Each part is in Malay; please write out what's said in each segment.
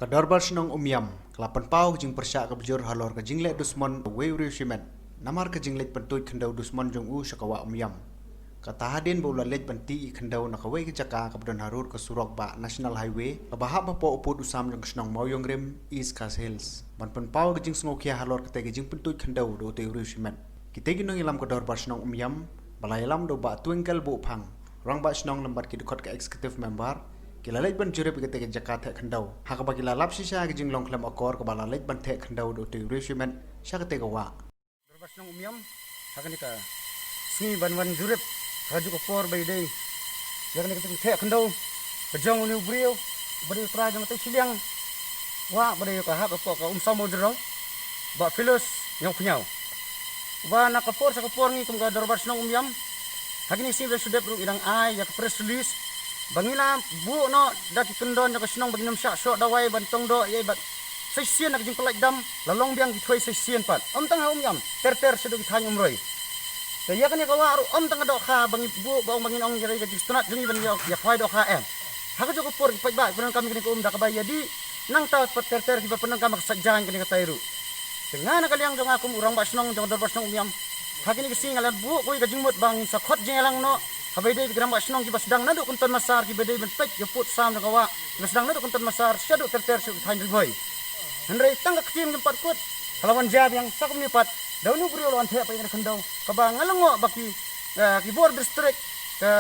Kadar barsenong umyam, kelapan pau jing persyak kebjur halor ke jinglet dusmon weuri shimet. Namar ke jinglet pentut kendau dusmon jong u syakawa umyam. Kata hadin baulah lej benti kendau nakawai ke jaka kabdon harur ke surok ba National Highway kabahap bapo uput usam jong senong mauyong rim East Coast Hills. Ban pen pau ke jing sengokia halor ke jing pentut kendau do te weuri shimet. Kita ginong ilam kadar barsenong umyam, balai ilam do ba twinkle bu pang. Rang ba senong lembat ki dekot ke executive member. Kila lej ban jurip ke tege Jakarta kendau. Haka bagi la lapsi sya ke jing long klem akor ke bala lej ban te kendau do te regiment sya ke tege wa. Berbas nong umyam haka ni ka sni ban jurip raju ko por bay day. Ya ni ka te kendau bejong uni brio bari tra jong te siliang wa bari ka haka ko ka samo jerong ba filos nyau kunyau. Ba na ka por sa ka por ni kum ga berbas nong umyam. Hagi ni si sudep ru idang ai ya ka press release bangila bu no daki kendon jaka senong baginam syak syok dawai bantong do ye bat sesien nak jing pelak dam lalong biang githoi sesien pat om tang yam ter sedu githany umroi te ya kan ya kawa om tang do kha bangi bu baong bangin ong jari gajing stunat jungi ban ya khwai do kha haka joko por pai ba penang kami kini ko da kabay di nang ta pat ter giba penang kami sakjan kini katairu dengan kaliang jong aku urang ba senong jong dor senong yam hakini kesing alat bu koi gajing mut bang sakhot jengelang no kabede gram ba senong kiba sedang naduk kunton masar kibede benpek jeput sam kawa sedang naduk kunton masar syaduk ter su thain boy hendrai tang ka kim gempat kut kalawan jab yang sakum ni pat daunu brio lawan the pa yang kendau kaba ngalengo baki kibor district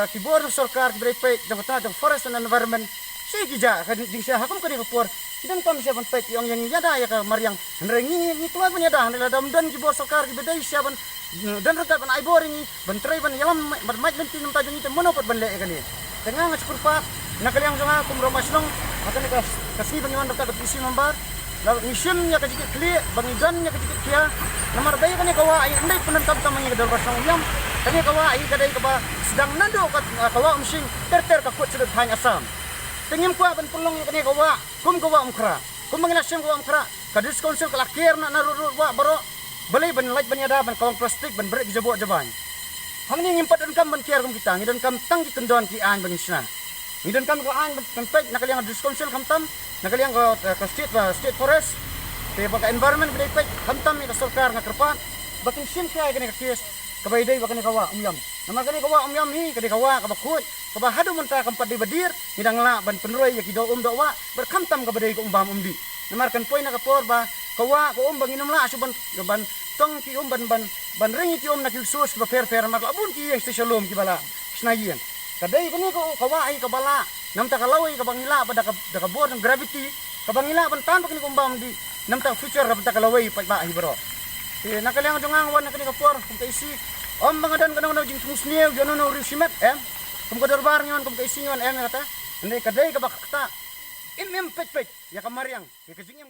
kibor sarkar kibede pek jangkata jang forest and environment si kija ding sia hakum kani kapor dan kam sia benpek yang yada ya ka mariang hendrai ngi keluar penyada hendrai dam dan kibor sarkar kibede sia ban dan rekat ban aibor ini bentrai ban yalam ban mai dan tinum tajung itu monopot ban le kani tengah ngakurpa nakaliang jonga kum romas nong akan kasih bangiman rekat isi membar lalu mission nya kajik kli bangidan nya kajik kia nomor bayi kani kawa ai ndai penentap tamanya ke dalam sang yam kani kawa ai kadai kaba sedang nando kawa msing ter ka kut sudut hanya asam tengim kuah ban pulong kani kawa kum kawa umkra kum mangilasem kawa umkra kadis konsel kelakir nak naru wa baro balai ban light ban yada ban kawang plastik ban brek jabo jaban hang ni ngimpat dan kam ban kiar kum kita ngidan kam tang ki kendon ki an ban isna ngidan kam ko an ban pek nakaliang diskonsel kam tam nakaliang ko state forest te baka environment bidai pek kam tam ni ka sarkar ngaterpat baking sim kaya kani ka kies kabay day baka ni kawa umyam nama kani kawa umyam ni kani kawa ka bakut ka hadu mun ta kam padi badir ngidang la ban penroy ya ki do do wa berkam tam ka badai ko umbam umdi namarkan poin na ka por ba kawa ko banginum la suban ban tong ki ban ringi ki nak sus ba fer mar abun ki yang shalom ki bala snayen kadai kani ko kawa ai ka bala nam ta kalawai ka bangila pada ka bor ng gravity ka bangila ban tan kini kumbam di nam ta future ra ta kalawai pa ba hibro e nakaliang jongang wan kani ka por kum ka isi om bangadan kanang na jing musniel jono no risimet kum ka darbar nyon kum ka isi nyon kata ndai kadai ka bakta pek ya kamariang ya kajingem